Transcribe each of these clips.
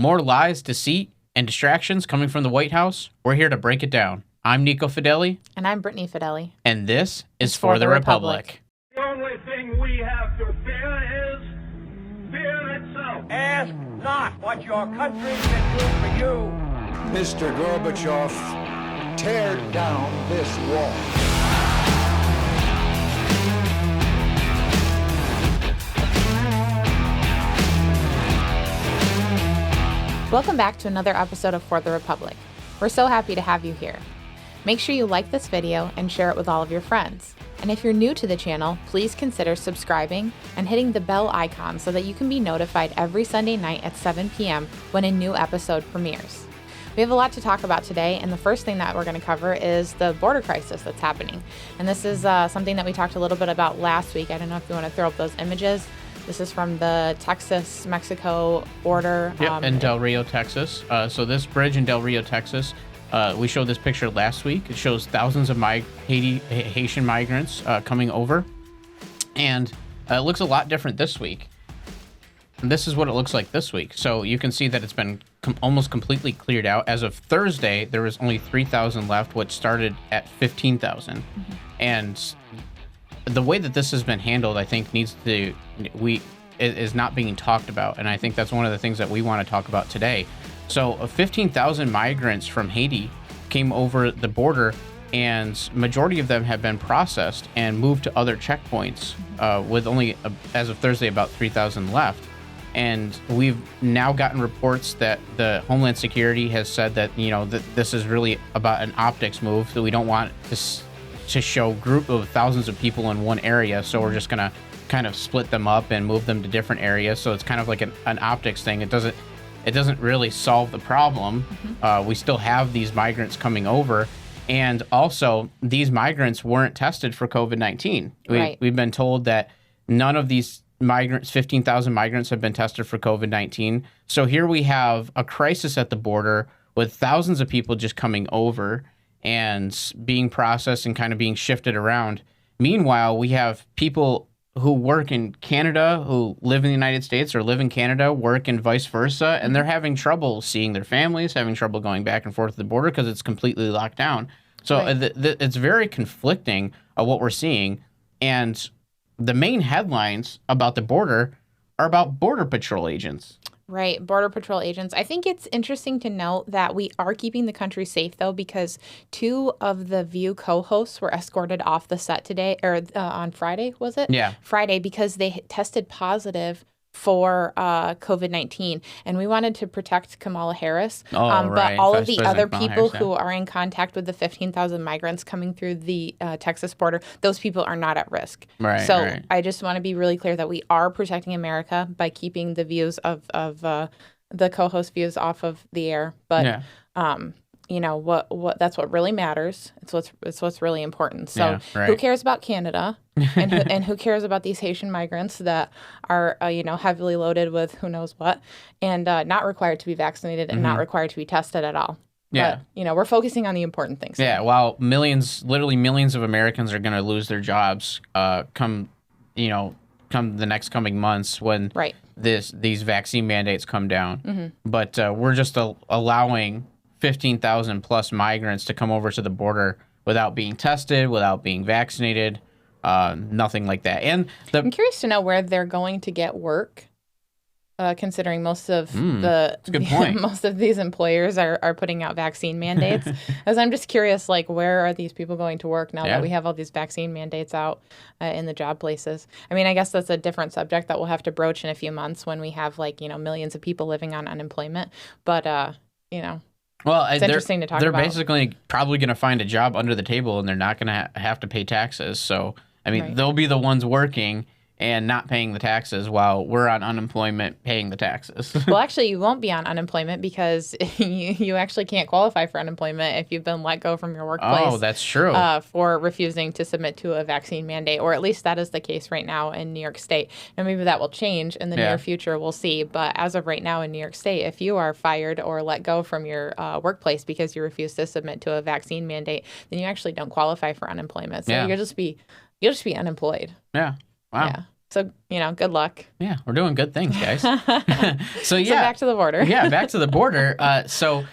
More lies, deceit, and distractions coming from the White House? We're here to break it down. I'm Nico Fideli. And I'm Brittany Fideli. And this is For the Republic. The only thing we have to fear is fear itself. Ask not what your country can do for you. Mr. Gorbachev, tear down this wall. Welcome back to another episode of For the Republic. We're so happy to have you here. Make sure you like this video and share it with all of your friends. And if you're new to the channel, please consider subscribing and hitting the bell icon so that you can be notified every Sunday night at 7 p.m. when a new episode premieres. We have a lot to talk about today, and the first thing that we're going to cover is the border crisis that's happening. And this is something that we talked a little bit about last week. I don't know if you want to throw up those images. This is from the Texas-Mexico border. In Del Rio, Texas. So this bridge in Del Rio, Texas, we showed this picture last week. It shows thousands of Haitian migrants coming over. And it looks a lot different this week. And this is what it looks like this week. So you can see that it's been almost completely cleared out. As of Thursday, there was only 3,000 left, which started at 15,000. Mm-hmm. And the way that this has been handled, I think, is not being talked about, and I think that's one of the things that we want to talk about today. So, 15,000 migrants from Haiti came over the border, and majority of them have been processed and moved to other checkpoints, with only, as of Thursday, about 3,000 left. And we've now gotten reports that the Homeland Security has said that that this is really about an optics move, so we don't want to show group of thousands of people in one area, so we're just gonna kind of split them up and move them to different areas. So it's kind of like an optics thing. It doesn't really solve the problem. We still have these migrants coming over, and also these migrants weren't tested for COVID-19. We've been told that none of these migrants, 15,000 migrants, have been tested for COVID-19. So here we have a crisis at the border with thousands of people just coming over and being processed and kind of being shifted around. Meanwhile, we have people who work in Canada, who live in the United States or live in Canada, work and vice versa, and they're having trouble seeing their families, having trouble going back and forth to the border because it's completely locked down. So it's very conflicting what we're seeing, and the main headlines about the border are about Border Patrol agents. Right, Border Patrol agents. I think it's interesting to note that we are keeping the country safe, though, because two of the View co-hosts were escorted off the set today, or on Friday, was it? Yeah. Friday, because they tested positive for COVID-19, and we wanted to protect Kamala Harris. But all of the other people who are in contact with the 15,000 migrants coming through the Texas border, those people are not at risk. Right. I just want to be really clear that we are protecting America by keeping the views of the co-host views off of the air. But what that's what really matters. It's what's really important. So who cares about Canada and who cares about these Haitian migrants that are heavily loaded with who knows what and not required to be vaccinated and not required to be tested at all. Yeah. But, we're focusing on the important things. Yeah. While literally millions of Americans are going to lose their jobs come the next coming months when these vaccine mandates come down. Mm-hmm. But we're just allowing 15,000 plus migrants to come over to the border without being tested, without being vaccinated, nothing like that. And I'm curious to know where they're going to get work, considering most of that's a good point. Most of these employers are putting out vaccine mandates. As I'm just curious, where are these people going to work now that we have all these vaccine mandates out in the job places? I mean, I guess that's a different subject that we'll have to broach in a few months when we have millions of people living on unemployment. But well, it's interesting to talk about. They're basically probably going to find a job under the table, and they're not going to have to pay taxes. So, I mean, they'll be the ones working and not paying the taxes while we're on unemployment paying the taxes. Well, actually, you won't be on unemployment because you actually can't qualify for unemployment if you've been let go from your workplace. Oh, that's true. For refusing to submit to a vaccine mandate, or at least that is the case right now in New York State. And maybe that will change in the near future. We'll see. But as of right now in New York State, if you are fired or let go from your workplace because you refuse to submit to a vaccine mandate, then you actually don't qualify for unemployment. So you'll just be unemployed. Yeah. Wow. Yeah. So, good luck. Yeah, we're doing good things, guys. So back to the border. Yeah, back to the border. So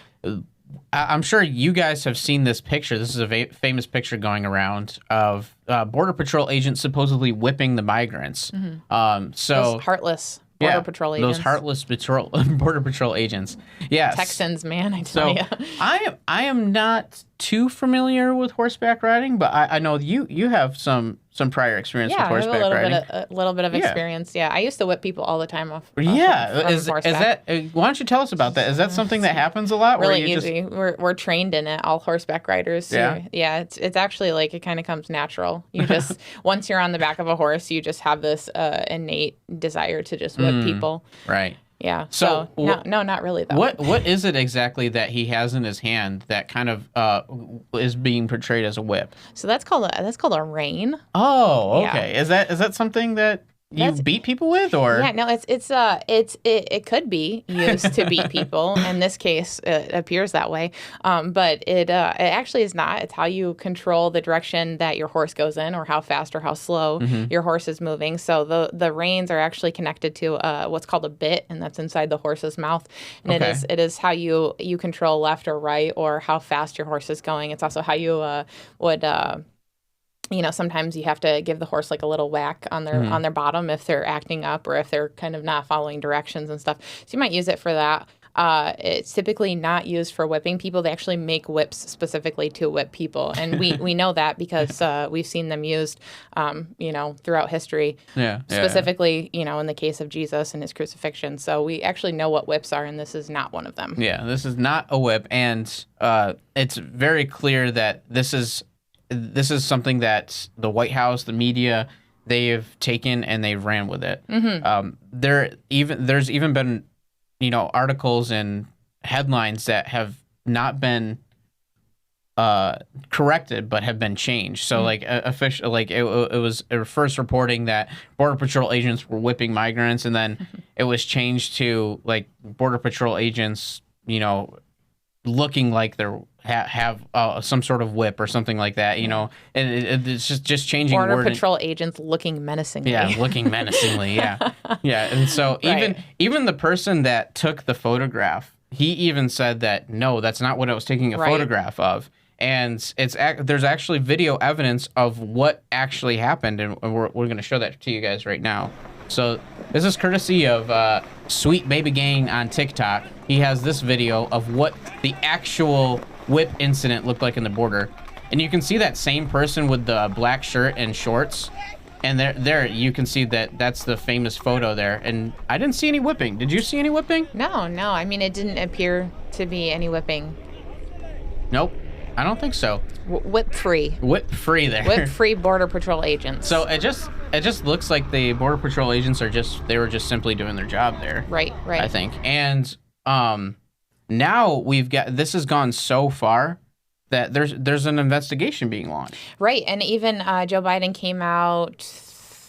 I'm sure you guys have seen this picture. This is a famous picture going around of Border Patrol agents supposedly whipping the migrants. Those heartless Border Patrol agents. Those heartless Border Patrol agents. Yeah. Texans, man, I tell you. I am not too familiar with horseback riding, but I know you have some prior experience with horseback riding. A little bit of experience. Yeah, I used to whip people all the time off. Is horseback. that? Why don't you tell us about that? Is that something that happens a lot? Really easy. We're trained in it. All horseback riders. Yeah. It's actually like it kind of comes natural. You just once you're on the back of a horse, you just have this innate desire to just whip people. Right. Yeah. So no, not really though. What is it exactly that he has in his hand that kind of is being portrayed as a whip? So that's called a rein. Oh, okay. Yeah. Is that something that you beat people with, or? Yeah, no, it could be used to beat people. In this case, it appears that way. But it actually is not. It's how you control the direction that your horse goes in, or how fast or how slow your horse is moving. So the reins are actually connected to what's called a bit, and that's inside the horse's mouth. And it is how you control left or right, or how fast your horse is going. It's also how you would. Sometimes you have to give the horse like a little whack on their bottom if they're acting up, or if they're kind of not following directions and stuff. So you might use it for that. It's typically not used for whipping people. They actually make whips specifically to whip people. And we know that because we've seen them used, throughout history. Yeah. Specifically, in the case of Jesus and his crucifixion. So we actually know what whips are, and this is not one of them. Yeah, this is not a whip. And it's very clear that this is something that the White House, the media, they've taken and they've ran with it. There's even been, articles and headlines that have not been corrected but have been changed. So official, it was first reporting that Border Patrol agents were whipping migrants, and then it was changed to Border Patrol agents, looking like they're have some sort of whip or something like that, and it's just changing. Border Patrol agents looking menacingly. Yeah, looking menacingly. Yeah, yeah. And so even the person that took the photograph, he even said that no, that's not what I was taking a photograph of. And there's actually video evidence of what actually happened, and we're going to show that to you guys right now. So this is courtesy of Sweet Baby Gang on TikTok. He has this video of what the actual whip incident looked like in the border. And you can see that same person with the black shirt and shorts. And there you can see that's the famous photo there. And I didn't see any whipping. Did you see any whipping? No. I mean, it didn't appear to be any whipping. Nope. I don't think so. Whip free. Whip free there. Whip free Border Patrol agents. So it just looks like the Border Patrol agents they were just simply doing their job there. Right. I think. And now this has gone so far that there's an investigation being launched. Right. And even Joe Biden came out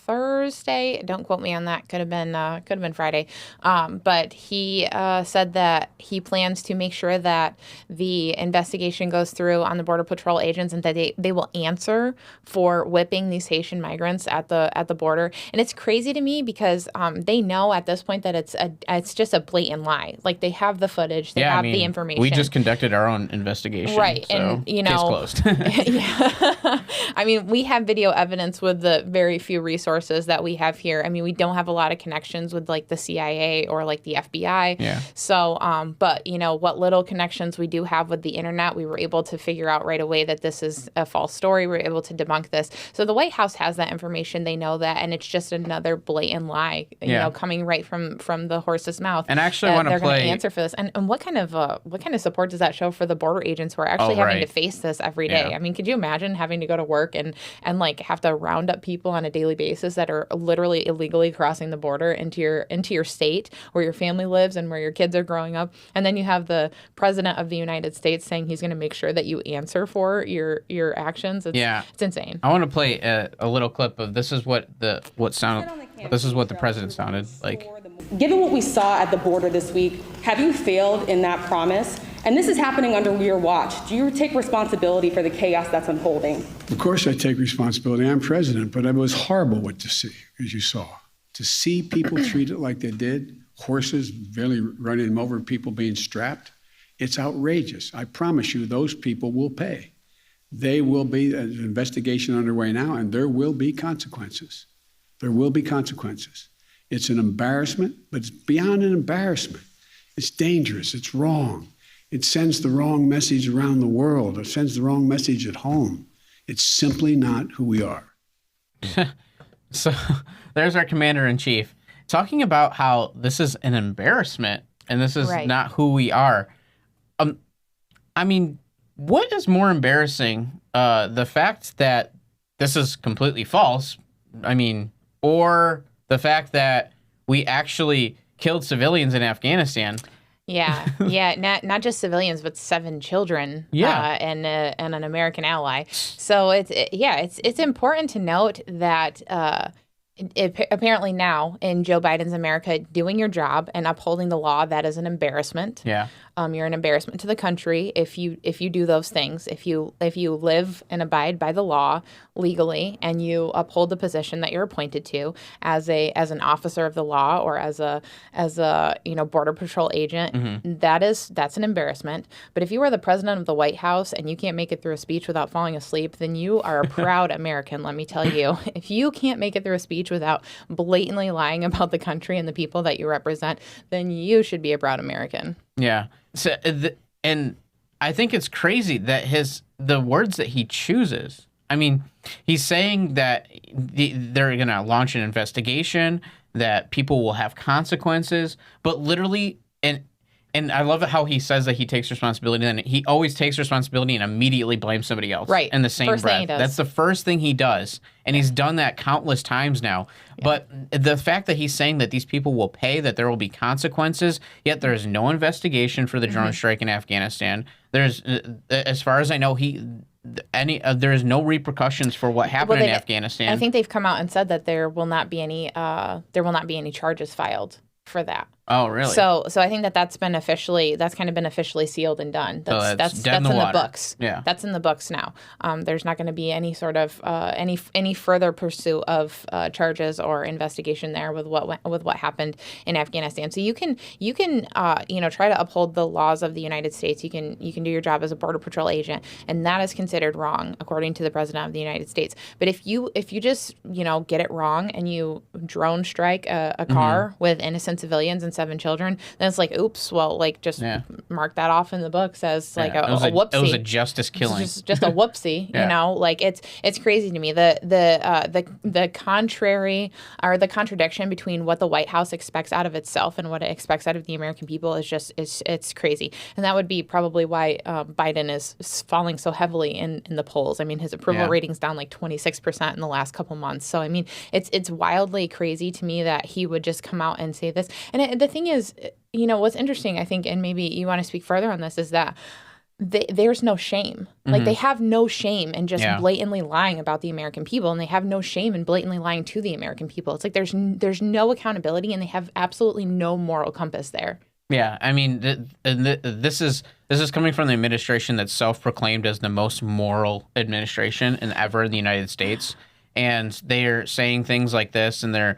Thursday. Don't quote me on that. Could have been Friday. But he said that he plans to make sure that the investigation goes through on the Border Patrol agents, and that they will answer for whipping these Haitian migrants at the border. And it's crazy to me because they know at this point that it's just a blatant lie. Like, they have the footage, they have the information. We just conducted our own investigation. Right. So and case closed. Yeah. I mean, we have video evidence with the very few resources that we have here. I mean, we don't have a lot of connections with the CIA or the FBI. Yeah. So, but what little connections we do have with the internet, we were able to figure out right away that this is a false story. We were able to debunk this. So the White House has that information. They know that, and it's just another blatant lie, coming right from the horse's mouth. And I actually want to they're going to answer for this. And what kind of support does that show for the border agents who are actually having to face this every day? Yeah. I mean, could you imagine having to go to work and have to round up people on a daily basis that are literally illegally crossing the border into your state where your family lives and where your kids are growing up, and then you have the president of the United States saying he's going to make sure that you answer for your actions? It's insane. I want to play a little clip of this is what the president sounded like. Given what we saw at the border this week, have you failed in that promise? And this is happening under your watch. Do you take responsibility for the chaos that's unfolding? Of course I take responsibility. I'm president, but it was horrible what to see, as you saw. To see people treated like they did, horses barely running them over, people being strapped, it's outrageous. I promise you those people will pay. They will be, an investigation underway now, and there will be consequences. There will be consequences. It's an embarrassment, but it's beyond an embarrassment. It's dangerous. It's wrong. It sends the wrong message around the world. It sends the wrong message at home. It's simply not who we are. So there's our commander-in-chief talking about how this is an embarrassment and this is not who we are. I mean, what is more embarrassing, the fact that this is completely false, I mean, or the fact that we actually killed civilians in Afghanistan? Yeah, not just civilians, but 7 children, and an American ally. So it's important to note that apparently now in Joe Biden's America, doing your job and upholding the law, that is an embarrassment. Yeah. You're an embarrassment to the country if you do those things. If you live and abide by the law legally and you uphold the position that you're appointed to as an officer of the law or as a Border Patrol agent, that's an embarrassment. But if you are the president of the White House and you can't make it through a speech without falling asleep, then you are a proud American, let me tell you. If you can't make it through a speech without blatantly lying about the country and the people that you represent, then you should be a proud American. Yeah. So, and I think it's crazy that the words that he chooses. I mean, he's saying that they're going to launch an investigation, that people will have consequences, but literally, and I love it how he says that he takes responsibility, and he always takes responsibility and immediately blames somebody else. Right. In the same First thing breath. he does. That's the first thing he does. And he's done that countless times now. Yeah. But the fact that he's saying that these people will pay, that there will be consequences, yet there is no investigation for the drone strike in Afghanistan. There's, as far as I know, there is no repercussions for what happened in Afghanistan. I think they've come out and said that there will not be any charges filed for that. Oh, really? So I think that's kind of been officially sealed and done. That's in the books. Yeah, that's in the books now. There's not going to be any sort of any further pursuit of charges or investigation there with what happened in Afghanistan. So you can try to uphold the laws of the United States. You can do your job as a Border Patrol agent, and that is considered wrong according to the President of the United States. But if you just get it wrong and you drone strike a car with innocent civilians and 7 children, then it's like, oops, well, just mark that off in the books as a whoopsie. It was a justice killing. Just a whoopsie, it's crazy to me. The contrary or the contradiction between what the White House expects out of itself and what it expects out of the American people is just it's crazy. And that would be probably why Biden is falling so heavily in the polls. I mean, his approval rating's down like 26% in the last couple months. So I mean, it's wildly crazy to me that he would just come out and say this. And the thing is, what's interesting, I think, and maybe you want to speak further on this, is that there's no shame. Like, they have no shame in just blatantly lying about the American people, and they have no shame in blatantly lying to the American people. It's like there's no accountability, and they have absolutely no moral compass there. Yeah, I mean, this is coming from the administration that's self-proclaimed as the most moral administration ever in the United States, and they're saying things like this, and they're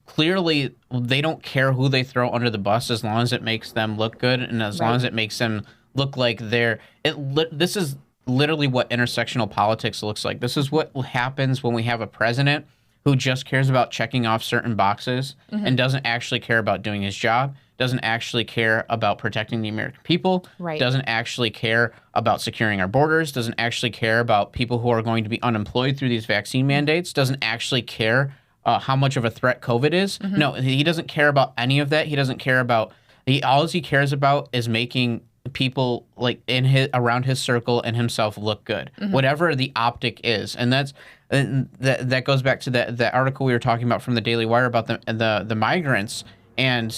clearly, they don't care who they throw under the bus as long as it makes them look good and as long as it makes them look like this is literally what intersectional politics looks like. This is what happens when we have a president who just cares about checking off certain boxes and doesn't actually care about doing his job, doesn't actually care about protecting the American people, doesn't actually care about securing our borders, doesn't actually care about people who are going to be unemployed through these vaccine mandates, doesn't actually care how much of a threat COVID is. No, he doesn't care about any of that. He doesn't care about. All he cares about is making people around his circle and himself look good, whatever the optic is, and that goes back to the article we were talking about from the Daily Wire about the migrants, and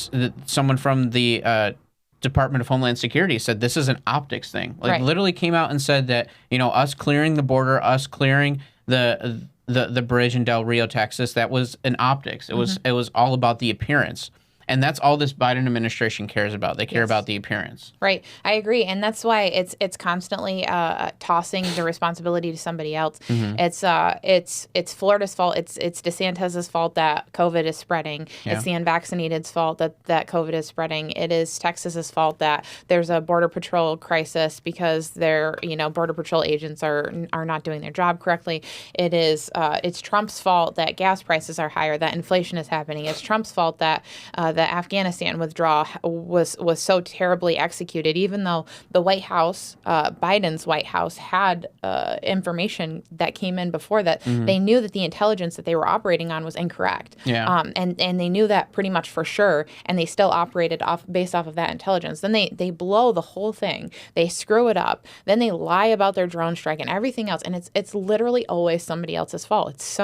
someone from the Department of Homeland Security said this is an optics thing. Literally came out and said that us clearing the border, us clearing the bridge in Del Rio, Texas, that was an optics. It was all about the appearance. And that's all this Biden administration cares about. They care about the appearance. Right. I agree. And that's why it's constantly tossing the responsibility to somebody else. It's Florida's fault. It's DeSantis' fault that COVID is spreading. Yeah. It's the unvaccinated's fault that COVID is spreading. It is Texas's fault that there's a Border Patrol crisis because their Border Patrol agents are not doing their job correctly. It's Trump's fault that gas prices are higher, that inflation is happening. It's Trump's fault that the Afghanistan withdrawal was so terribly executed, even though the White House, Biden's White House, had information that came in before that. They knew that the intelligence that they were operating on was incorrect. Yeah. And they knew that pretty much for sure, and they still operated based off of that intelligence. Then they blow the whole thing. They screw it up. Then they lie about their drone strike and everything else. And it's literally always somebody else's fault. It's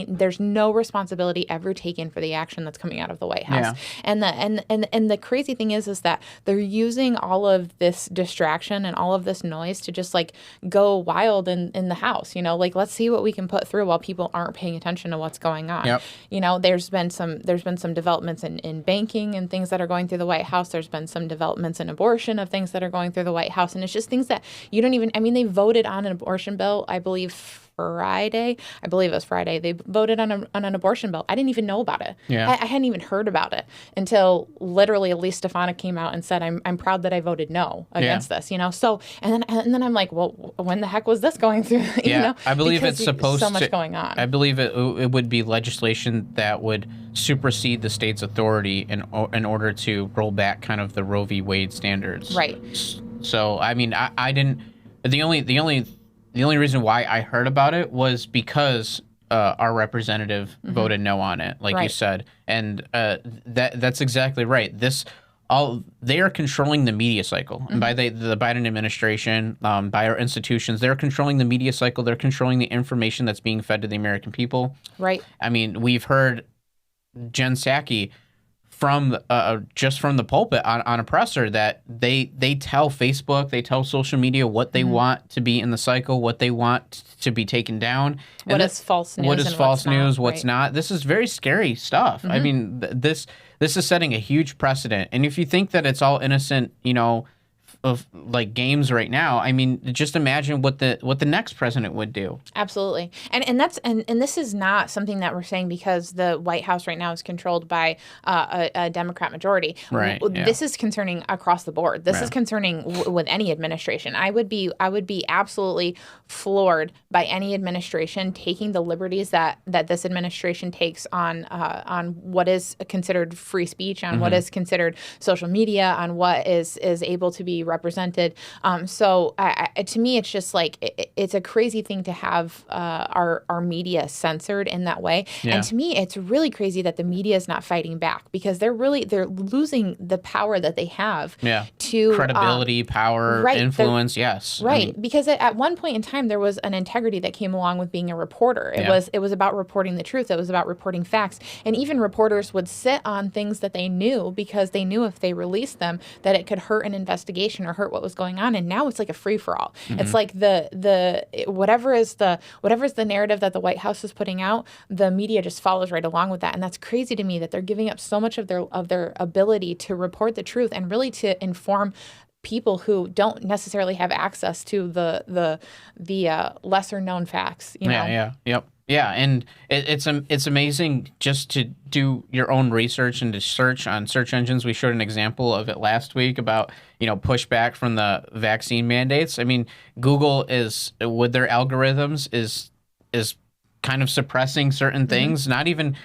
there's no responsibility ever taken for the action that's coming out of the White House. Yeah. And the crazy thing is that they're using all of this distraction and all of this noise to just like go wild in the House. Like, let's see what we can put through while people aren't paying attention to what's going on. Yep. There's been some developments in banking and things that are going through the White House. There's been some developments in abortion of things that are going through the White House, and it's just things that you don't even. I mean, they voted on an abortion bill, I believe. Friday. I believe it was Friday. They voted on an abortion bill. I didn't even know about it. Yeah. I hadn't even heard about it until literally Elise Stefanik came out and said, "I'm proud that I voted no against this." So and then I'm like, well, when the heck was this going through? I believe because it's supposed so much to, going on. I believe it would be legislation that would supersede the state's authority in order to roll back kind of the Roe v. Wade standards. Right. So I mean, I didn't. The only reason why I heard about it was because our representative voted no on it, like you said, and that's exactly right. They are controlling the media cycle, and by the Biden administration, by our institutions, they're controlling the media cycle. They're controlling the information that's being fed to the American people. Right. I mean, we've heard Jen Psaki from just from the pulpit on a presser that they tell Facebook, they tell social media what they want to be in the cycle, what they want to be taken down. What is false news? What is false news? Not, what's right? not? This is very scary stuff. I mean, this is setting a huge precedent. And if you think that it's all innocent, of like games right now, I mean, just imagine what the next president would do. Absolutely. And that's and this is not something that we're saying because the White House right now is controlled by a Democrat majority. Right. Yeah. This is concerning across the board. This is concerning with any administration. I would be absolutely floored by any administration taking the liberties that this administration takes on what is considered free speech, on what is considered social media, on what is able to be represented. So to me, it's just like it's a crazy thing to have our media censored in that way. Yeah. And to me, it's really crazy that the media is not fighting back because they're losing the power that they have. Yeah. To credibility, power, right, influence. Yes. Right. Because at one point in time, there was an integrity that came along with being a reporter. It was about reporting the truth. It was about reporting facts. And even reporters would sit on things that they knew because they knew if they released them that it could hurt an investigation or hurt what was going on. And now it's like a free for all. It's like the whatever is the narrative that the White House is putting out, the media just follows right along with that. And that's crazy to me that they're giving up so much of their ability to report the truth and really to inform people who don't necessarily have access to the lesser known facts. Yeah, and it's amazing just to do your own research and to search on search engines. We showed an example of it last week about pushback from the vaccine mandates. I mean, Google is with their algorithms is kind of suppressing certain things, not even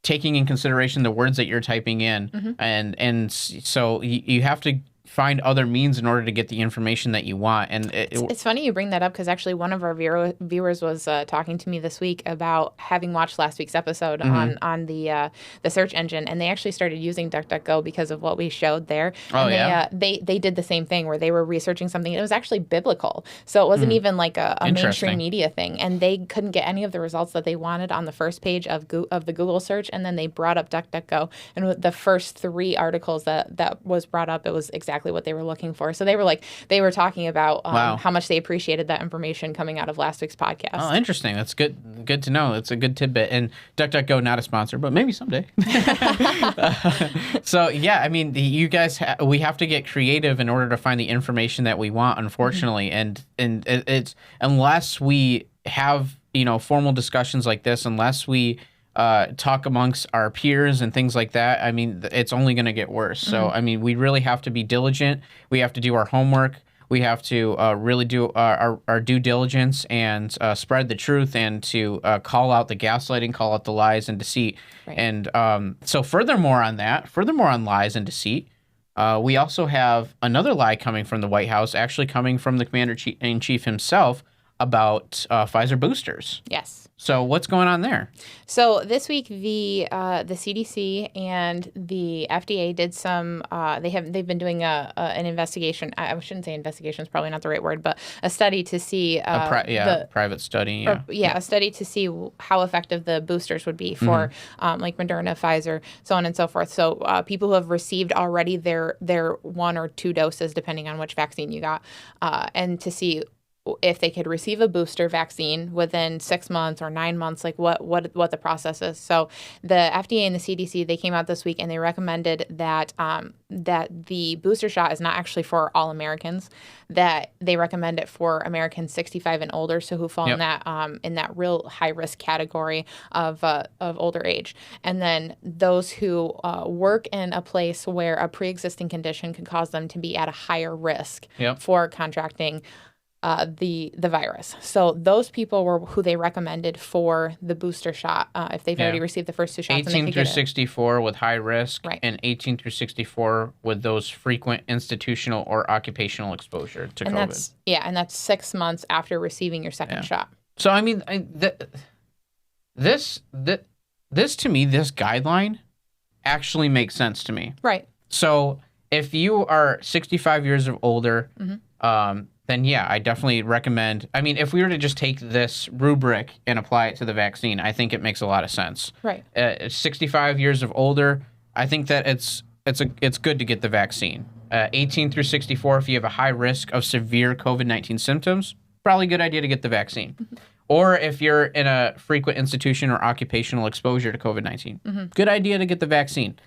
taking in consideration the words that you're typing in, and so you have to find other means in order to get the information that you want. And it's funny you bring that up because actually one of our viewers was talking to me this week about having watched last week's episode on the search engine, and they actually started using DuckDuckGo because of what we showed there. They did the same thing where they were researching something. It was actually biblical, so it wasn't even like a mainstream media thing, and they couldn't get any of the results that they wanted on the first page of the Google search, and then they brought up DuckDuckGo, and with the first 3 articles that was brought up, it was exactly exactly what they were looking for. So they were talking about Wow. how much they appreciated that information coming out of last week's podcast. Oh, interesting. That's good to know. It's a good tidbit. And DuckDuckGo, not a sponsor, but maybe someday. So yeah, I mean, you guys, we have to get creative in order to find the information that we want, unfortunately. And it's unless we have formal discussions like this, unless we talk amongst our peers and things like that, I mean, it's only going to get worse. So I mean, we really have to be diligent. We have to do our homework. We have to really do our due diligence and spread the truth, and to call out the gaslighting, call out the lies and deceit. Right. And so furthermore on lies and deceit, we also have another lie coming from the White House, actually coming from the Commander-in-Chief himself, about Pfizer boosters. Yes. So what's going on there? So this week, the CDC and the FDA did some. They've been doing an investigation. I shouldn't say investigation is probably not the right word, but a study to see Private study. A study to see how effective the boosters would be for like Moderna, Pfizer, so on and so forth. So people who have received already their 1 or 2 doses, depending on which vaccine you got, and to see if they could receive a booster vaccine within 6 months or 9 months, like what the process is. So the FDA and the CDC, they came out this week and they recommended that that the booster shot is not actually for all Americans, that they recommend it for Americans 65 and older, so who fall in that real high risk category of older age, and then those who work in a place where a pre-existing condition could cause them to be at a higher risk for contracting the virus. So those people were who they recommended for the booster shot if they've already received the first 2 shots. 18 through 64 with high risk, right, and 18 through 64 with those frequent institutional or occupational exposure to COVID. That's 6 months after receiving your second shot. So I mean, this to me, this guideline actually makes sense to me. Right. So if you are 65 years or older, then yeah, I definitely recommend. I mean, if we were to just take this rubric and apply it to the vaccine, I think it makes a lot of sense. Right. 65 years of older, I think that it's good to get the vaccine. 18 through 64, if you have a high risk of severe COVID-19 symptoms, probably a good idea to get the vaccine. Or if you're in a frequent institution or occupational exposure to COVID-19, good idea to get the vaccine.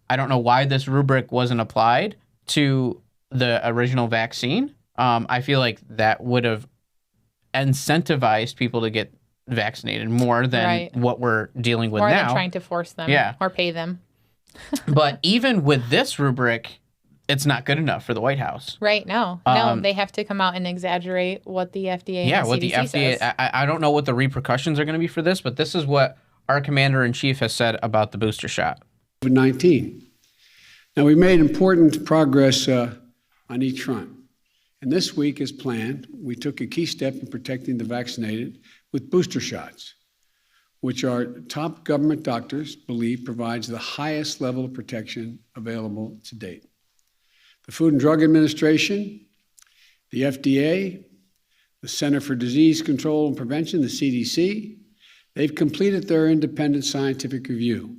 I don't know why this rubric wasn't applied to the original vaccine. I feel like that would have incentivized people to get vaccinated more than what we're dealing with now. More than trying to force them or pay them. But even with this rubric, it's not good enough for the White House. Right. No, they have to come out and exaggerate what the FDA and the CDC says. I don't know what the repercussions are going to be for this, but this is what our Commander-in-Chief has said about the booster shot. COVID-19. Now, we made important progress on each front. And this week, as planned, we took a key step in protecting the vaccinated with booster shots, which our top government doctors believe provides the highest level of protection available to date. The Food and Drug Administration, the FDA, the Center for Disease Control and Prevention, the CDC, they've completed their independent scientific review.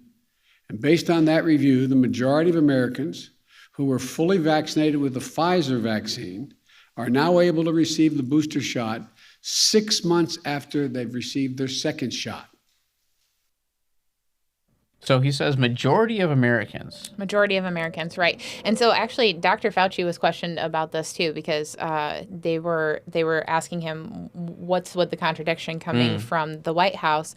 And based on that review, the majority of Americans who were fully vaccinated with the Pfizer vaccine are now able to receive the booster shot 6 months after they've received their second shot. So he says majority of Americans. Majority of Americans, right. And so actually Dr. Fauci was questioned about this too, because they were asking him what's with the contradiction coming from the White House,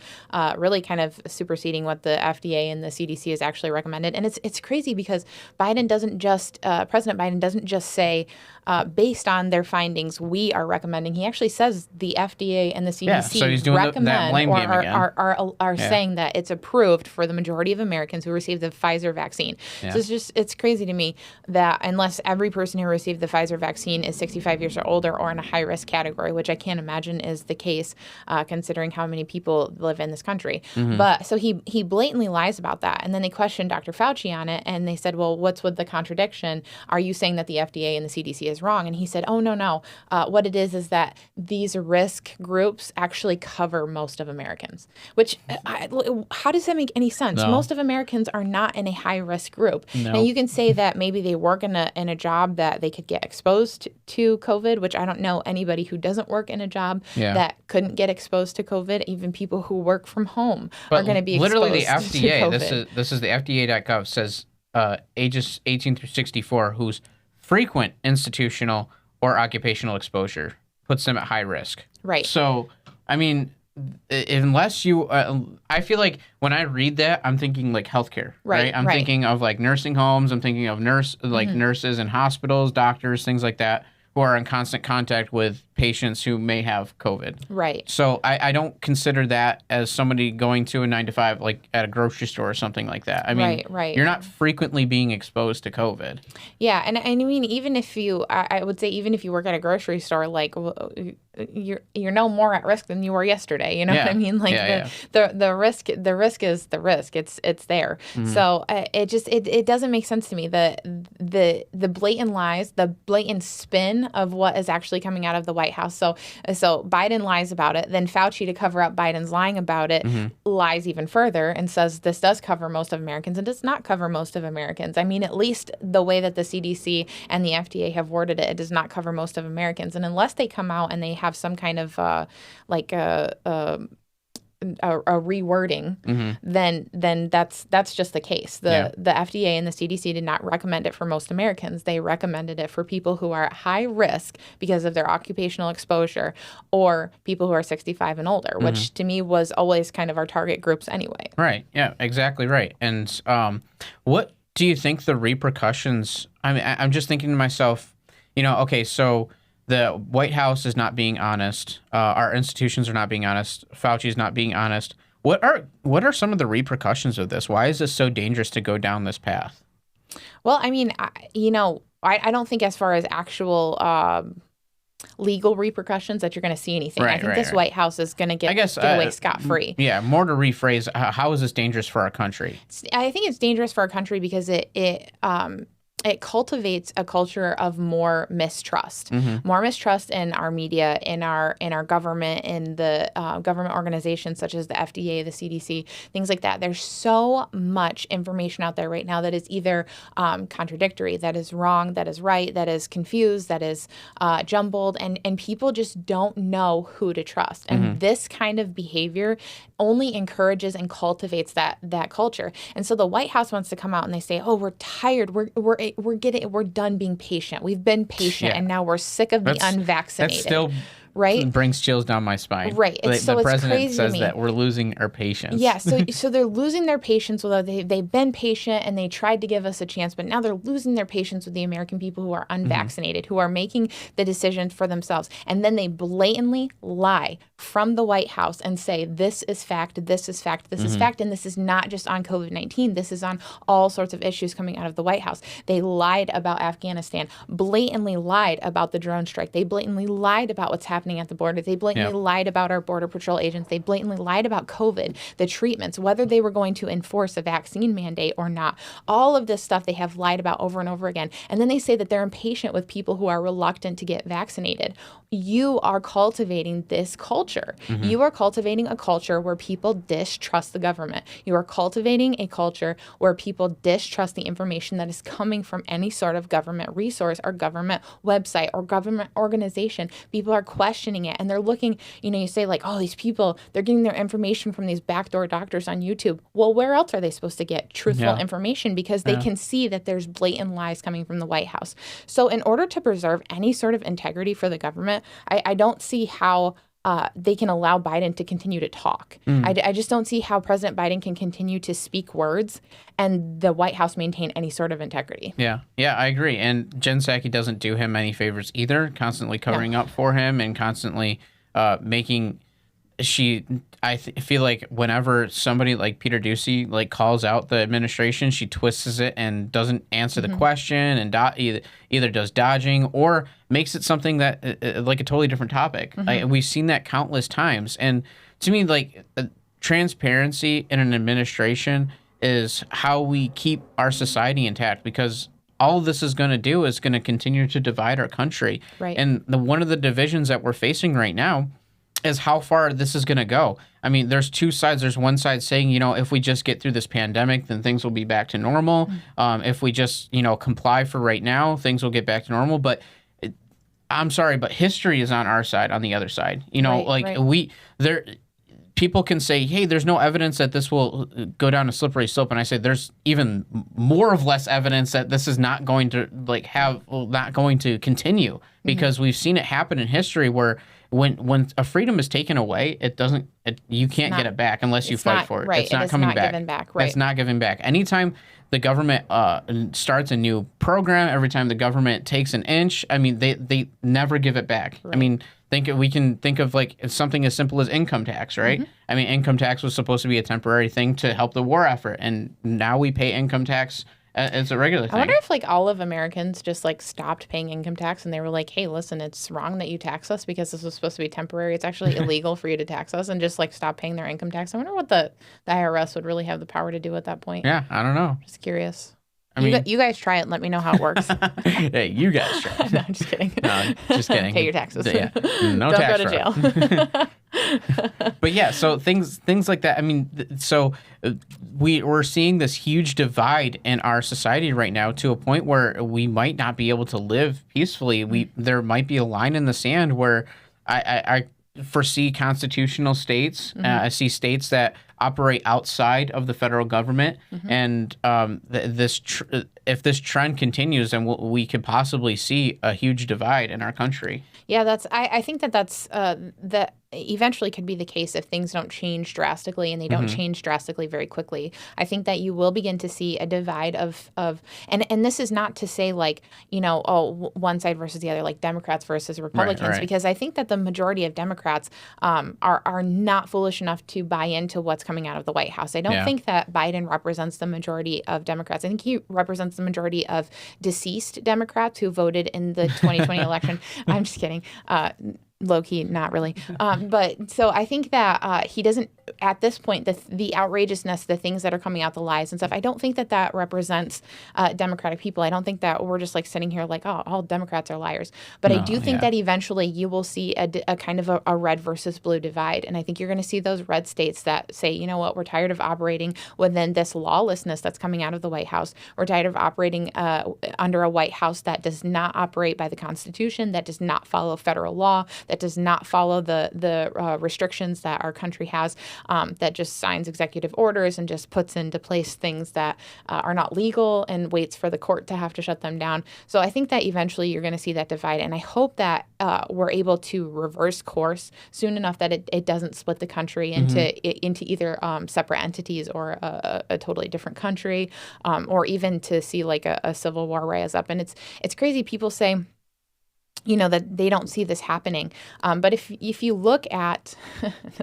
really kind of superseding what the FDA and the CDC has actually recommended. And it's crazy because President Biden doesn't just say, based on their findings, we are recommending. He actually says the FDA and the CDC so he's doing recommend that blame game again. are saying that it's approved for the majority of Americans who received the Pfizer vaccine. So it's crazy to me that unless every person who received the Pfizer vaccine is 65 years or older or in a high risk category, which I can't imagine is the case considering how many people live in this country. But so he blatantly lies about that. And then they questioned Dr. Fauci on it and they said, well, what's with the contradiction? Are you saying that the FDA and the CDC is wrong. And he said, oh, no. What it is that these risk groups actually cover most of Americans, which how does that make any sense? No. Most of Americans are not in a high risk group. No. Now, you can say that maybe they work in a job that they could get exposed to COVID, which I don't know anybody who doesn't work in a job that couldn't get exposed to COVID. Even people who work from home are going to be literally exposed the to FDA. COVID. This is the FDA.gov says ages 18 through 64 whose frequent institutional or occupational exposure puts them at high risk. Right. So, I mean, unless you, I feel like when I read that, I'm thinking like healthcare, right? I'm thinking of like nursing homes. I'm thinking of nurses in hospitals, doctors, things like that, who are in constant contact with patients who may have COVID. Right. So I don't consider that as somebody going to a 9 to 5, like at a grocery store or something like that. I mean, Right. You're not frequently being exposed to COVID. Yeah, and I mean, even if you, I would say, even if you work at a grocery store, like you're no more at risk than you were yesterday. You know what I mean? Like the risk is the risk. It's there. So it doesn't make sense to me. The blatant lies, the blatant spin of what is actually coming out of the White House. So Biden lies about it. Then Fauci, to cover up Biden's lying about it, lies even further and says this does cover most of Americans. It does not cover most of Americans. I mean, at least the way that the CDC and the FDA have worded it, it does not cover most of Americans. And unless they come out and they have some kind of a rewording, then that's just the case. The FDA and the CDC did not recommend it for most Americans. They recommended it for people who are at high risk because of their occupational exposure or people who are 65 and older, which to me was always kind of our target groups anyway. Right. Yeah, exactly right. And what do you think the repercussions? I mean, I'm just thinking to myself, okay, so the White House is not being honest. Our institutions are not being honest. Fauci is not being honest. What are some of the repercussions of this? Why is this so dangerous to go down this path? Well, I mean, I don't think as far as actual legal repercussions that you're going to see anything. I think this White House is going to get away scot-free. Yeah, more to rephrase, how is this dangerous for our country? I think it's dangerous for our country because it cultivates a culture of more mistrust, more mistrust in our media, in our government, in the government organizations such as the FDA, the CDC, things like that. There's so much information out there right now that is either contradictory, that is wrong, that is right, that is confused, that is jumbled, and people just don't know who to trust. And this kind of behavior only encourages and cultivates that culture. And so the White House wants to come out and they say, "Oh, we're tired. We're done being patient. We've been patient, and now we're sick of the unvaccinated." That's still right? Brings chills down my spine. Right. The president crazy says to me. that we're losing our patience. Yeah. So they're losing their patience. Although they've been patient and they tried to give us a chance, but now they're losing their patience with the American people who are unvaccinated, who are making the decisions for themselves. And then they blatantly lie from the White House and say, this is fact, this is fact, this is fact. And this is not just on COVID-19. This is on all sorts of issues coming out of the White House. They lied about Afghanistan, blatantly lied about the drone strike. They blatantly lied about what's happening at the border. They blatantly lied about our Border Patrol agents. They blatantly lied about COVID, the treatments, whether they were going to enforce a vaccine mandate or not. All of this stuff they have lied about over and over again. And then they say that they're impatient with people who are reluctant to get vaccinated. You are cultivating this culture. You are cultivating a culture where people distrust the government. You are cultivating a culture where people distrust the information that is coming from any sort of government resource or government website or government organization. People are questioning it and they're looking, you say like, oh, these people, they're getting their information from these backdoor doctors on YouTube. Well, where else are they supposed to get truthful information? Because they can see that there's blatant lies coming from the White House. So in order to preserve any sort of integrity for the government, I don't see how they can allow Biden to continue to talk. I just don't see how President Biden can continue to speak words and the White House maintain any sort of integrity. Yeah, I agree. And Jen Psaki doesn't do him any favors either, constantly covering up for him and constantly making... I feel like whenever somebody like Peter Doocy like calls out the administration, she twists it and doesn't answer the question and either does dodging or makes it something that like a totally different topic. We've seen that countless times. And to me, like transparency in an administration is how we keep our society intact, because all this is going to do is going to continue to divide our country. Right. And one of the divisions that we're facing right now is how far this is going to go. I mean, there's two sides. There's one side saying, if we just get through this pandemic, then things will be back to normal. If we just, comply for right now, things will get back to normal. But I'm sorry, but history is on our side, on the other side. People can say, hey, there's no evidence that this will go down a slippery slope. And I say there's even more of less evidence that this is not going to not going to continue, because we've seen it happen in history where when a freedom is taken away, you can't get it back unless you fight for it. Right. It's not It is coming not back. given back. Right. It's not given back. Anytime the government starts a new program, every time the government takes an inch, I mean, they never give it back. Right. I mean, we can think of like something as simple as income tax, right? I mean, income tax was supposed to be a temporary thing to help the war effort, and now we pay income tax as a regular thing. I wonder if all of Americans just stopped paying income tax, and they were like, hey, listen, it's wrong that you tax us because this was supposed to be temporary. It's actually illegal for you to tax us, and just stop paying their income tax. I wonder what the IRS would really have the power to do at that point. Yeah, I don't know. Just curious. I mean, you guys try it and let me know how it works. Hey, you guys try. No, I'm just kidding. No, just kidding. Pay your taxes. Yeah. No Don't tax go to fraud. jail. But yeah, so things like that. I mean, we're seeing this huge divide in our society right now, to a point where we might not be able to live peacefully. There might be a line in the sand where I foresee constitutional states. I see states that operate outside of the federal government, and if this trend continues, then we could possibly see a huge divide in our country. Yeah, I think that's that eventually could be the case if things don't change drastically, and they don't change drastically very quickly. I think that you will begin to see a divide of and this is not to say one side versus the other, like Democrats versus Republicans, right. because I think that the majority of Democrats are not foolish enough to buy into what's coming out of the White House. I don't think that Biden represents the majority of Democrats. I think he represents the majority of deceased Democrats who voted in the 2020 election. I'm just kidding. Low-key, not really. But so I think that he doesn't, at this point, the outrageousness, the things that are coming out, the lies and stuff, I don't think that represents Democratic people. I don't think that we're just sitting here all Democrats are liars. But I do think that eventually you will see a kind of a red versus blue divide. And I think you're going to see those red states that say, you know what, we're tired of operating within this lawlessness that's coming out of the White House. We're tired of operating under a White House that does not operate by the Constitution, that does not follow federal law, that does not follow the restrictions that our country has, that just signs executive orders and just puts into place things that are not legal and waits for the court to have to shut them down. So I think that eventually you're going to see that divide, and I hope that we're able to reverse course soon enough that it doesn't split the country into either separate entities or a totally different country, or even to see a civil war rise up. And it's crazy. People say, that they don't see this happening. But if you look at,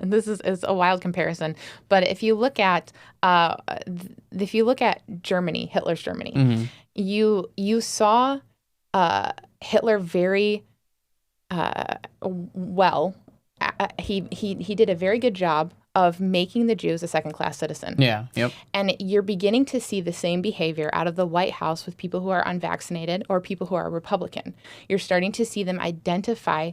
this is a wild comparison, but if you look at Germany, Hitler's Germany, you saw Hitler very well. He did a very good job of making the Jews a second-class citizen. Yeah, yep. And you're beginning to see the same behavior out of the White House with people who are unvaccinated or people who are Republican. You're starting to see them identify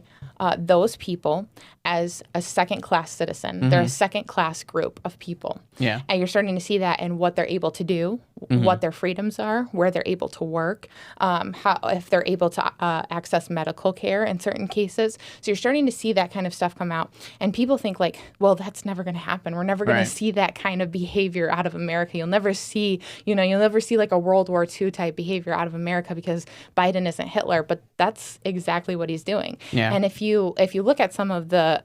those people as a second-class citizen. They're a second-class group of people. Yeah. And you're starting to see that in what they're able to do, what their freedoms are, where they're able to work, if they're able to access medical care in certain cases. So you're starting to see that kind of stuff come out. And people think well, that's never going to happen. We're never going to see that kind of behavior out of America. You'll never see like a World War II type behavior out of America because Biden isn't Hitler, but that's exactly what he's doing. Yeah. And if you look at some of the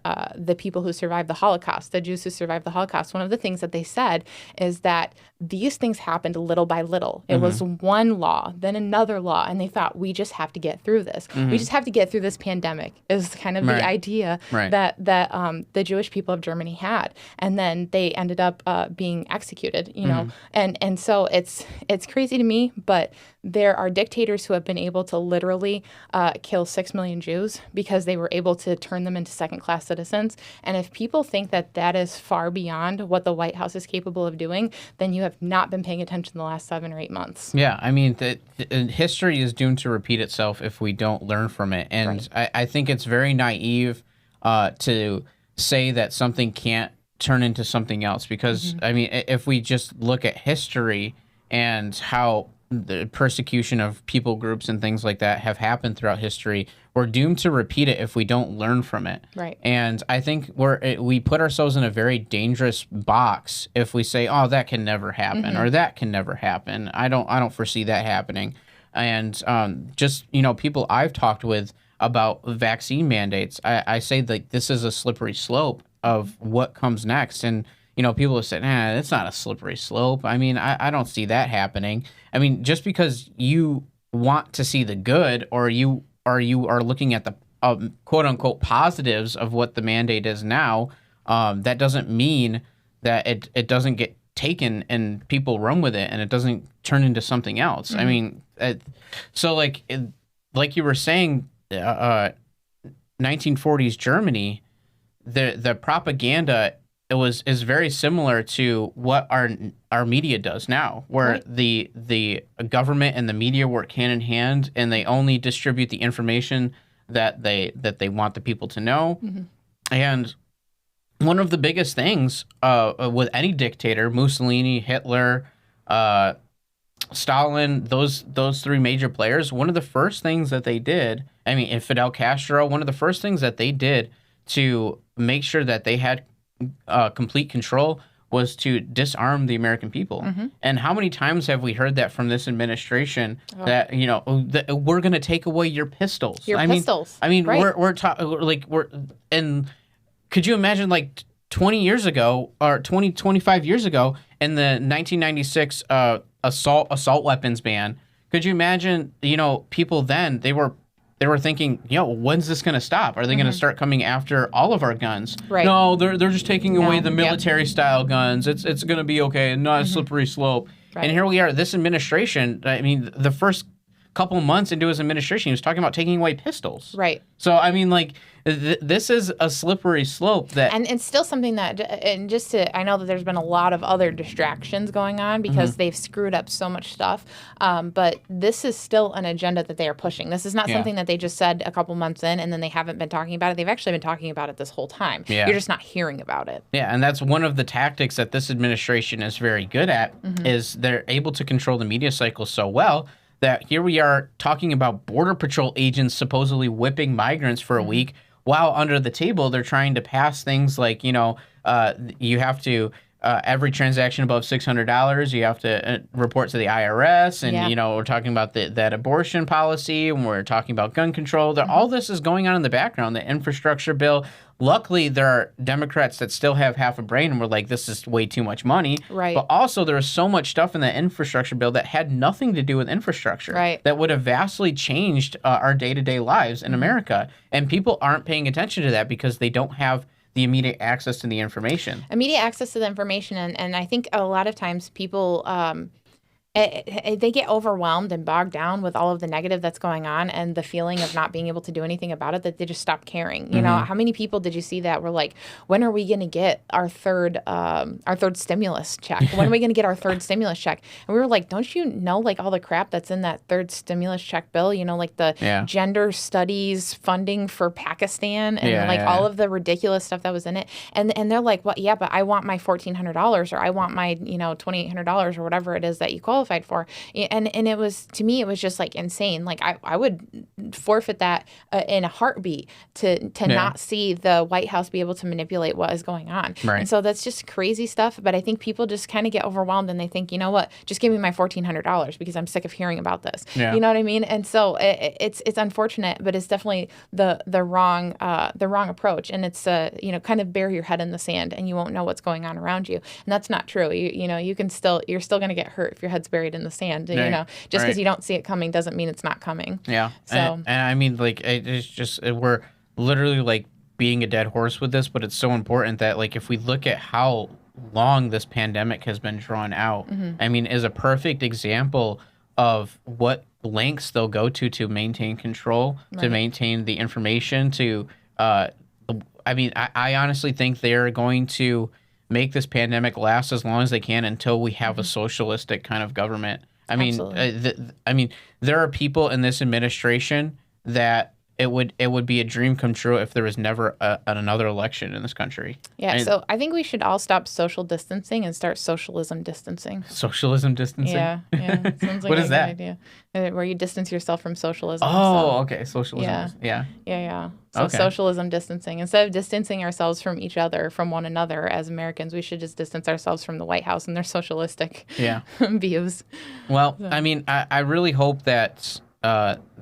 people who survived the Holocaust, the Jews who survived the Holocaust, one of the things that they said is that these things happened little by little. It was one law, then another law, and they thought, we just have to get through this. We just have to get through this pandemic is kind of the idea that the Jewish people of Germany had. And then they ended up being executed, and so it's crazy to me, but there are dictators who have been able to literally kill 6 million Jews because they were able to turn them into second-class citizens. And if people think that is far beyond what the White House is capable of doing, then you have have not been paying attention the last 7 or 8 months. Yeah, I mean, history is doomed to repeat itself if we don't learn from it. And I think it's very naive to say that something can't turn into something else because, I mean, if we just look at history and how the persecution of people groups and things like that have happened throughout history, we're doomed to repeat it if we don't learn from it. Right. And I think we put ourselves in a very dangerous box if we say, "Oh, that can never happen," or "That can never happen." I don't foresee that happening. And just people I've talked with about vaccine mandates, I say that this is a slippery slope of what comes next. And people have said, it's not a slippery slope. I mean, I don't see that happening. I mean, just because you want to see the good or you are looking at the quote unquote positives of what the mandate is now, that doesn't mean that it doesn't get taken and people run with it and it doesn't turn into something else. I mean, so like you were saying, 1940s Germany, the propaganda is very similar to what our media does now, where the government and the media work hand in hand, and they only distribute the information that they want the people to know. And one of the biggest things with any dictator, Mussolini, Hitler, Stalin, those 3 major players, one of the first things that they did, I mean, and Fidel Castro, one of the first things that they did to make sure that they had complete control was to disarm the American people. And how many times have we heard that from this administration that that we're going to take away your pistols? Pistols. I mean, right. and could you imagine like 20 years ago or 25 years ago in the 1996 assault weapons ban? Could you imagine, people then they were thinking, when's this going to stop? Are they going to start coming after all of our guns? Right. No, they're just taking away the military style guns. It's going to be okay and not a slippery slope. Right. And here we are, this administration, I mean, the first couple months into his administration, he was talking about taking away pistols. Right. So, I mean, like, this is a slippery slope that... And it's still something that, and just to, I know that there's been a lot of other distractions going on because they've screwed up so much stuff, but this is still an agenda that they are pushing. This is not something that they just said a couple months in and then they haven't been talking about it. They've actually been talking about it this whole time. Yeah. You're just not hearing about it. Yeah, and that's one of the tactics that this administration is very good at, is they're able to control the media cycle so well that here we are talking about Border Patrol agents supposedly whipping migrants for a week, while under the table they're trying to pass things like, you have to, every transaction above $600, you have to report to the IRS. And, we're talking about that abortion policy, and we're talking about gun control. All this is going on in the background, the infrastructure bill. Luckily, there are Democrats that still have half a brain and were like, this is way too much money. Right. But also, there was so much stuff in the infrastructure bill that had nothing to do with infrastructure. Right. That would have vastly changed our day-to-day lives in America. And people aren't paying attention to that because they don't have the immediate access to the information. Immediate access to the information. And I think a lot of times people... they get overwhelmed and bogged down with all of the negative that's going on and the feeling of not being able to do anything about it, that they just stop caring. You know, how many people did you see that were like, when are we going to get our third stimulus check? When are we going to get our third stimulus check? And we were like, don't you know, like, all the crap that's in that third stimulus check bill, like the gender studies funding for Pakistan and all of the ridiculous stuff that was in it. And they're like, well, yeah, but I want my $1,400 or I want my, $2,800 or whatever it is that you qualify for. And it was, to me, it was just like insane. Like I would forfeit that in a heartbeat to not see the White House be able to manipulate what is going on. Right. And so that's just crazy stuff. But I think people just kind of get overwhelmed and they think, you know what, just give me my $1,400 because I'm sick of hearing about this. Yeah. You know what I mean? And so it's unfortunate, but it's definitely the wrong approach. And it's kind of bury your head in the sand and you won't know what's going on around you. And that's not true. You're still going to get hurt if your head's buried in the sand. Just because you don't see it coming doesn't mean it's not coming. Yeah. So and I mean, like, it's just, we're literally like being a dead horse with this, but it's so important that, like, if we look at how long this pandemic has been drawn out, I mean, is a perfect example of what lengths they'll go to maintain control, to maintain the information, to, I honestly think they're going to make this pandemic last as long as they can until we have a socialistic kind of government. I mean, there are people in this administration that it would be a dream come true if there was never another election in this country. Yeah, so I think we should all stop social distancing and start socialism distancing. Socialism distancing? Yeah. Sounds like What is that? Idea. Where you distance yourself from socialism. Oh, okay. Socialism. Yeah. So Okay. socialism distancing. Instead of distancing ourselves from each other, from one another as Americans, we should just distance ourselves from the White House and their socialistic views. Well, I mean, I really hope that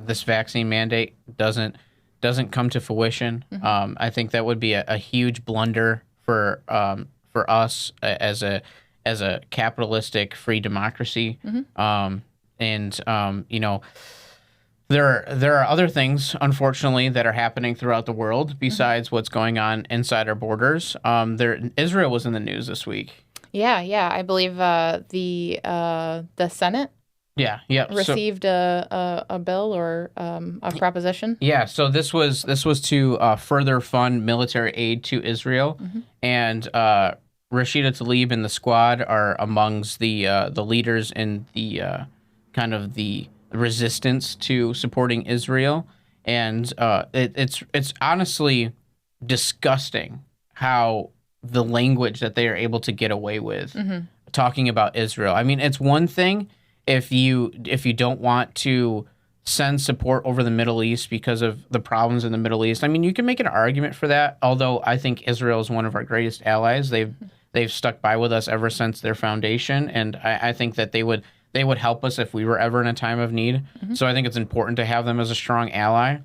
this vaccine mandate doesn't come to fruition. I think that would be a huge blunder for us as a capitalistic free democracy. You know, there are other things, unfortunately, that are happening throughout the world besides what's going on inside our borders. Israel was in the news this week. Yeah. I believe the Senate received a bill or a proposition. Yeah, so this was to further fund military aid to Israel, and Rashida Tlaib and the squad are amongst the leaders in the kind of the resistance to supporting Israel, and it's honestly disgusting how the language that they are able to get away with talking about Israel. I mean, it's one thing if you don't want to send support over the Middle East because of the problems in the Middle East. I mean, you can make an argument for that, although I think Israel is one of our greatest allies. They've stuck by with us ever since their foundation, and I think that they would help us if we were ever in a time of need. So I think it's important to have them as a strong ally.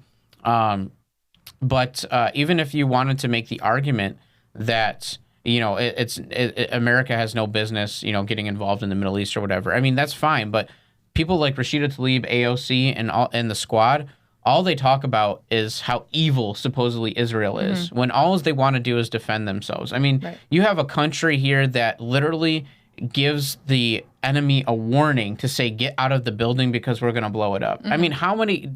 But even if you wanted to make the argument that America has no business, getting involved in the Middle East or whatever. I mean, that's fine, but people like Rashida Tlaib, AOC, and the squad, all they talk about is how evil supposedly Israel is, when all they want to do is defend themselves. I mean, you have a country here that literally gives the enemy a warning to say, get out of the building because we're going to blow it up. I mean,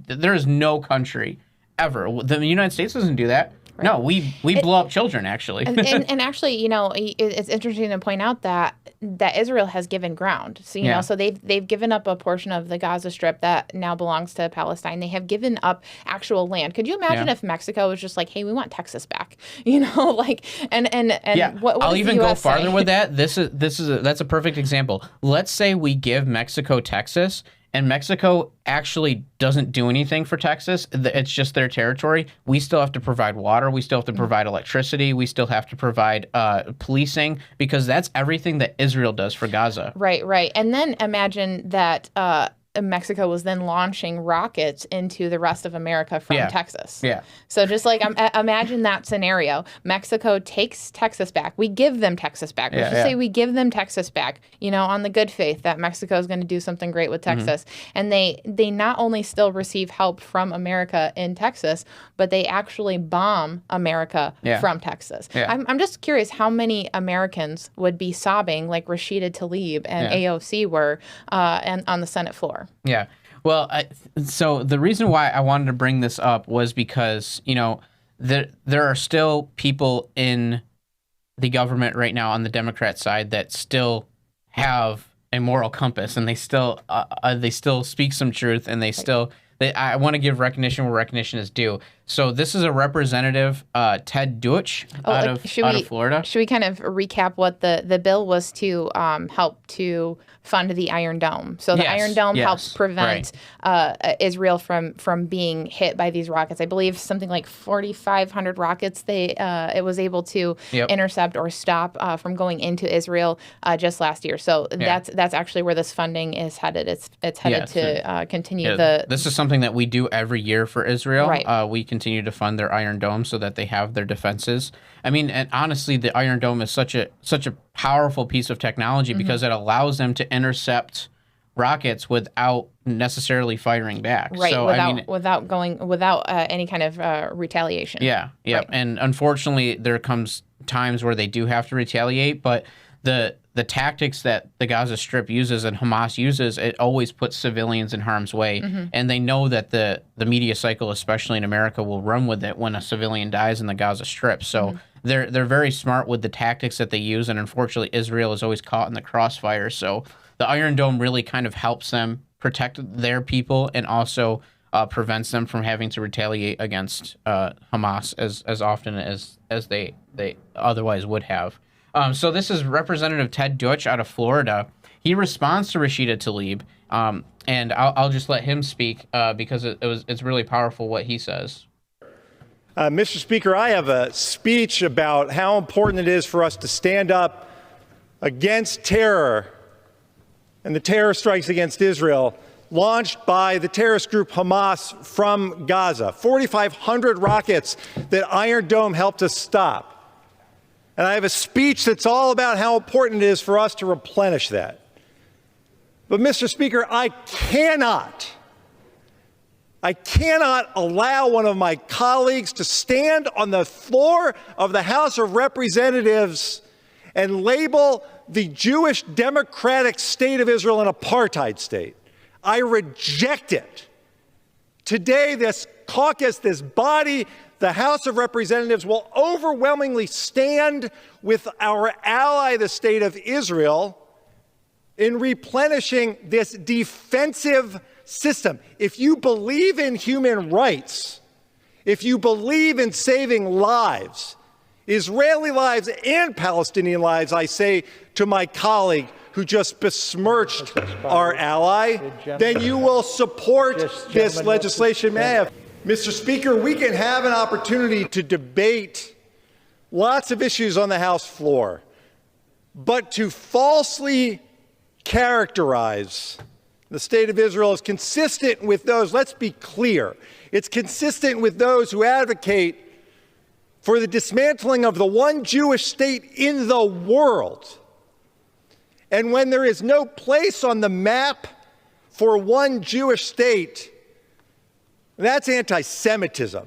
there is no country ever. The United States doesn't do that. Right. No, we blow up children, actually. and actually, it's interesting to point out that Israel has given ground. So, so they've given up a portion of the Gaza Strip that now belongs to Palestine. They have given up actual land. Could you imagine if Mexico was just like, hey, we want Texas back? What I'll even go farther say? with that. That's a perfect example. Let's say we give Mexico Texas, and Mexico actually doesn't do anything for Texas. It's just their territory. We still have to provide water. We still have to provide electricity. We still have to provide policing, because that's everything that Israel does for Gaza. Right. And then imagine that Mexico was then launching rockets into the rest of America from Texas. Yeah. So just like imagine that scenario. Mexico takes Texas back. We give them Texas back. Let's just say we give them Texas back, on the good faith that Mexico is going to do something great with Texas. And they not only still receive help from America in Texas, but they actually bomb America from Texas. Yeah. I'm just curious how many Americans would be sobbing like Rashida Tlaib and AOC were on the Senate floor. Yeah. Well, so the reason why I wanted to bring this up was because, there are still people in the government right now on the Democrat side that still have a moral compass, and they still speak some truth, and I want to give recognition where recognition is due. So this is a representative, Ted Deutsch, out of Florida. Should we kind of recap what the bill was to help to fund the Iron Dome? So the Iron Dome helps prevent Israel from being hit by these rockets. I believe something like 4,500 rockets it was able to intercept or stop from going into Israel just last year. So that's actually where this funding is headed. It's headed to continue This is something that we do every year for Israel. Right. We continue to fund their Iron Dome so that they have their defenses. I mean, and honestly, the Iron Dome is such a powerful piece of technology because it allows them to intercept rockets without necessarily firing back. Right. So, without any kind of retaliation. Yeah. Right. And unfortunately, there comes times where they do have to retaliate, but the tactics that the Gaza Strip uses and Hamas uses, it always puts civilians in harm's way. And they know that the media cycle, especially in America, will run with it when a civilian dies in the Gaza Strip. So they're very smart with the tactics that they use, and unfortunately, Israel is always caught in the crossfire. So the Iron Dome really kind of helps them protect their people and also prevents them from having to retaliate against Hamas as often as they otherwise would have. So this is Representative Ted Deutsch out of Florida. He responds to Rashida Tlaib, and I'll just let him speak because it's really powerful what he says. Mr. Speaker, I have a speech about how important it is for us to stand up against terror and the terror strikes against Israel launched by the terrorist group Hamas from Gaza. 4,500 rockets that Iron Dome helped us stop. And I have a speech that's all about how important it is for us to replenish that. But, Mr. Speaker, I cannot allow one of my colleagues to stand on the floor of the House of Representatives and label the Jewish democratic state of Israel an apartheid state. I reject it. Today, this caucus, this body, the House of Representatives will overwhelmingly stand with our ally, the state of Israel, in replenishing this defensive system. If you believe in human rights, if you believe in saving lives, Israeli lives and Palestinian lives, I say to my colleague who just besmirched our ally, then you will support this legislation. Mr. Speaker, we can have an opportunity to debate lots of issues on the House floor, but to falsely characterize the state of Israel is consistent with those, let's be clear, it's consistent with those who advocate for the dismantling of the one Jewish state in the world. And when there is no place on the map for one Jewish state, that's anti-Semitism.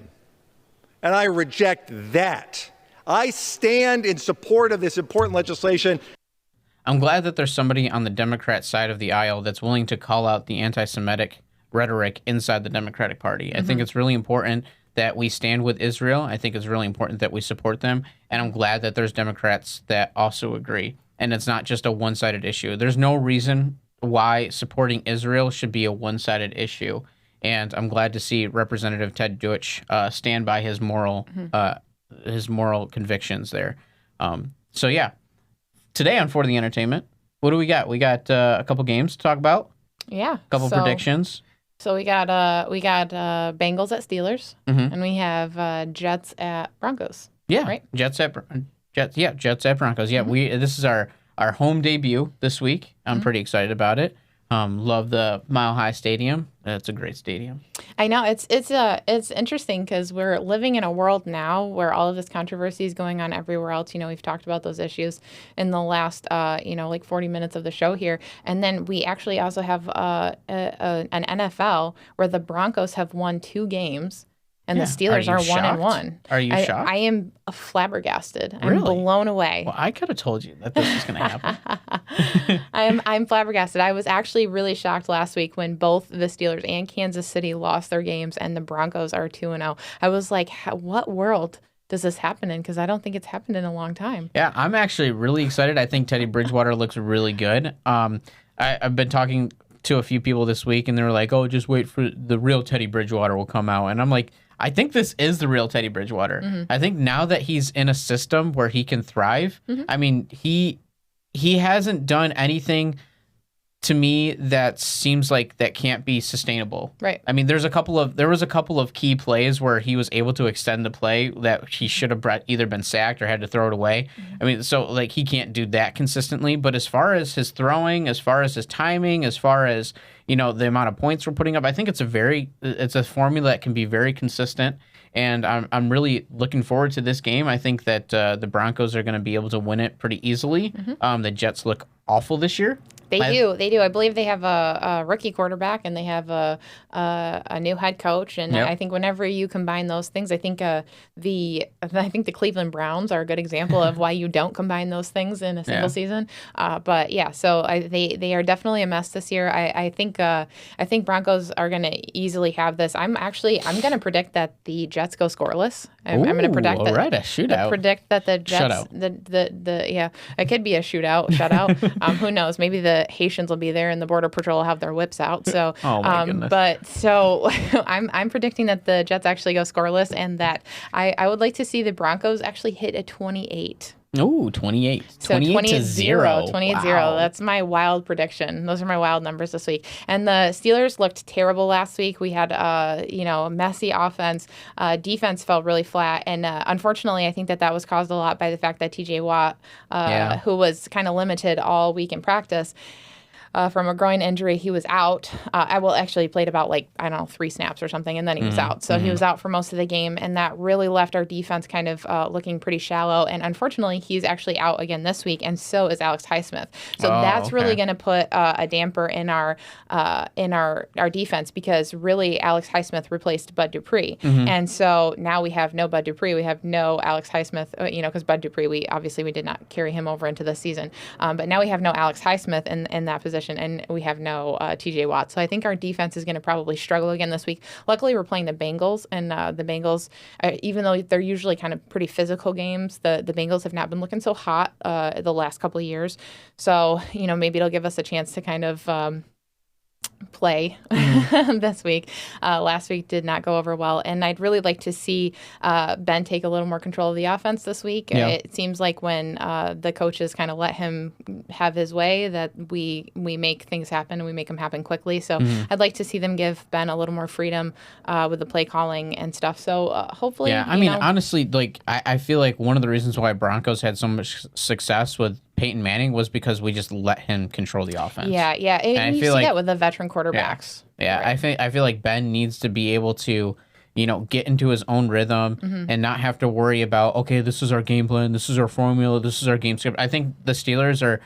And I reject that. I stand in support of this important legislation. I'm glad that there's somebody on the Democrat side of the aisle that's willing to call out the anti-Semitic rhetoric inside the Democratic Party. I think it's really important that we stand with Israel. I think it's really important that we support them. And I'm glad that there's Democrats that also agree. And it's not just a one-sided issue. There's no reason why supporting Israel should be a one-sided issue. And I'm glad to see Representative Ted Deutsch stand by his moral convictions there. So yeah, today on For the Entertainment, what do we got? We got a couple games to talk about. Yeah, a couple predictions. So we got Bengals at Steelers, and we have Jets at Broncos. Yeah, right. Jets at Broncos. Yeah, this is our home debut this week. I'm pretty excited about it. Love the Mile High Stadium. It's a great stadium. I know it's interesting because we're living in a world now where all of this controversy is going on everywhere else. You know, we've talked about those issues in the last, like 40 minutes of the show here. And then we actually also have an NFL where the Broncos have won 2 games. And the Steelers are 1-1. Are you shocked? I am flabbergasted. Really? I'm blown away. Well, I could have told you that this was going to happen. I'm flabbergasted. I was actually really shocked last week when both the Steelers and Kansas City lost their games and the Broncos are 2-0. I was like, what world does this happen in? Because I don't think it's happened in a long time. Yeah, I'm actually really excited. I think Teddy Bridgewater looks really good. I've been talking to a few people this week, and they were like, oh, just wait for the real Teddy Bridgewater will come out. And I'm like, I think this is the real Teddy Bridgewater. I think now that he's in a system where he can thrive, I mean, he hasn't done anything to me that seems like that can't be sustainable. Right. I mean, there was a couple of key plays where he was able to extend the play that he should have either been sacked or had to throw it away. I mean, so like he can't do that consistently. But as far as his throwing, as far as his timing, as far as the amount of points we're putting up, I think it's a formula that can be very consistent. And I'm really looking forward to this game. I think that the Broncos are going to be able to win it pretty easily. The Jets look awful this year. They do. I believe they have a rookie quarterback and they have a new head coach. And I think whenever you combine those things, I think the Cleveland Browns are a good example of why you don't combine those things in a single season. But yeah, so they are definitely a mess this year. I think Broncos are going to easily have this. I'm going to predict that the Jets go scoreless. I'm going to predict that. Right, a shootout. Predict that the Jets. Shutout. It could be a shutout. Who knows? Maybe the Haitians will be there and the Border Patrol will have their whips out. So, oh my goodness. But so I'm predicting that the Jets actually go scoreless, and that I would like to see the Broncos actually hit a 28. Ooh, 28. So 28-0. 28-0. Wow. That's my wild prediction. Those are my wild numbers this week. And the Steelers looked terrible last week. We had, a messy offense. Defense fell really flat. And unfortunately, I think that was caused a lot by the fact that TJ Watt, who was kind of limited all week in practice, from a groin injury, he was out. Actually played about 3 snaps or something, and then he was out. So he was out for most of the game, and that really left our defense kind of looking pretty shallow. And unfortunately, he's actually out again this week, and so is Alex Highsmith. So that's really going to put a damper in our defense, because really Alex Highsmith replaced Bud Dupree, and so now we have no Bud Dupree, we have no Alex Highsmith, because Bud Dupree we did not carry him over into this season, but now we have no Alex Highsmith in that position. And we have no TJ Watt. So I think our defense is going to probably struggle again this week. Luckily, we're playing the Bengals, and the Bengals, even though they're usually kind of pretty physical games, the Bengals have not been looking so hot the last couple of years. So, maybe it'll give us a chance to kind of play this week. Last week did not go over well, and I'd really like to see Ben take a little more control of the offense this week. It seems like when the coaches kind of let him have his way, that we make things happen, and we make them happen quickly. So I'd like to see them give Ben a little more freedom with the play calling and stuff. So hopefully, honestly, I feel like one of the reasons why Broncos had so much success with Peyton Manning was because we just let him control the offense. Yeah. And you see that with the veteran quarterbacks. Yeah. Right. I feel like Ben needs to be able to, get into his own rhythm and not have to worry about, okay, this is our game plan, this is our formula, this is our game script. I think the Steelers are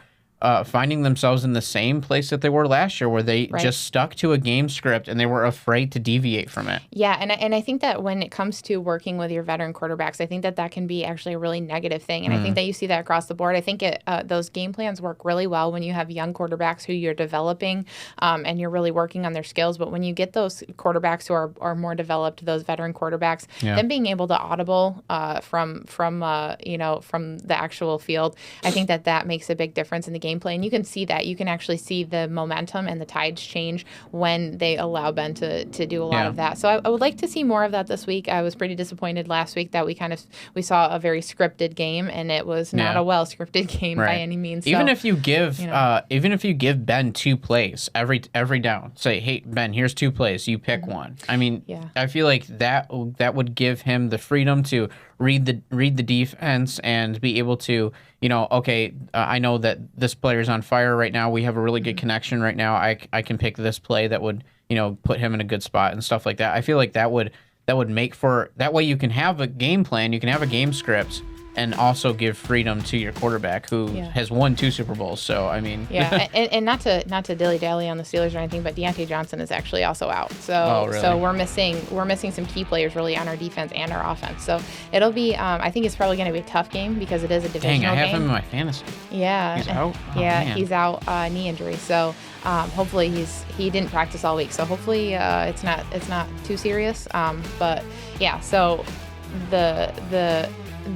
finding themselves in the same place that they were last year, where they just stuck to a game script and they were afraid to deviate from it. Yeah, and I think that when it comes to working with your veteran quarterbacks, I think that can be actually a really negative thing. And I think that you see that across the board. I think those game plans work really well when you have young quarterbacks who you're developing and you're really working on their skills. But when you get those quarterbacks who are more developed, those veteran quarterbacks, them being able to audible from the actual field, I think that makes a big difference in the gameplay, and you can see that. You can actually see the momentum and the tides change when they allow Ben to do a lot of that. So I would like to see more of that this week. I was pretty disappointed last week that we saw a very scripted game, and it was not a well scripted game by any means. Even if you give Ben 2 plays every down, say, hey Ben, here's 2 plays, you pick one. I mean, I feel like that would give him the freedom to read the defense and be able to, I know that this player's on fire right now. We have a really good connection right now. I can pick this play that would, put him in a good spot and stuff like that. I feel like that would make for, that way you can have a game plan, you can have a game script, and also give freedom to your quarterback who has won 2 Super Bowls. So I mean, and not to dilly dally on the Steelers or anything, but Deontay Johnson is actually also out. So really? So we're missing some key players really on our defense and our offense. So it'll be I think it's probably going to be a tough game because it is a divisional game. Dang, I have him in my fantasy. Yeah, he's out. He's out knee injury. So hopefully he didn't practice all week. So hopefully it's not too serious. But yeah, so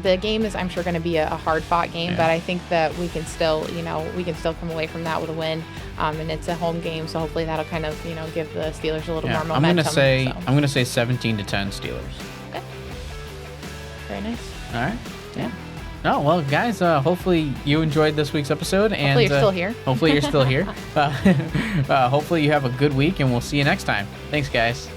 the game is, I'm sure, going to be a hard-fought game, but I think that we can still come away from that with a win, and it's a home game, so hopefully that'll kind of, give the Steelers a little more momentum. I'm going to say 17-10 Steelers. Okay. Very nice. All right. Yeah. Oh, well, guys, hopefully you enjoyed this week's episode. Hopefully you're still here. Hopefully you're still here. Hopefully you have a good week, and we'll see you next time. Thanks, guys.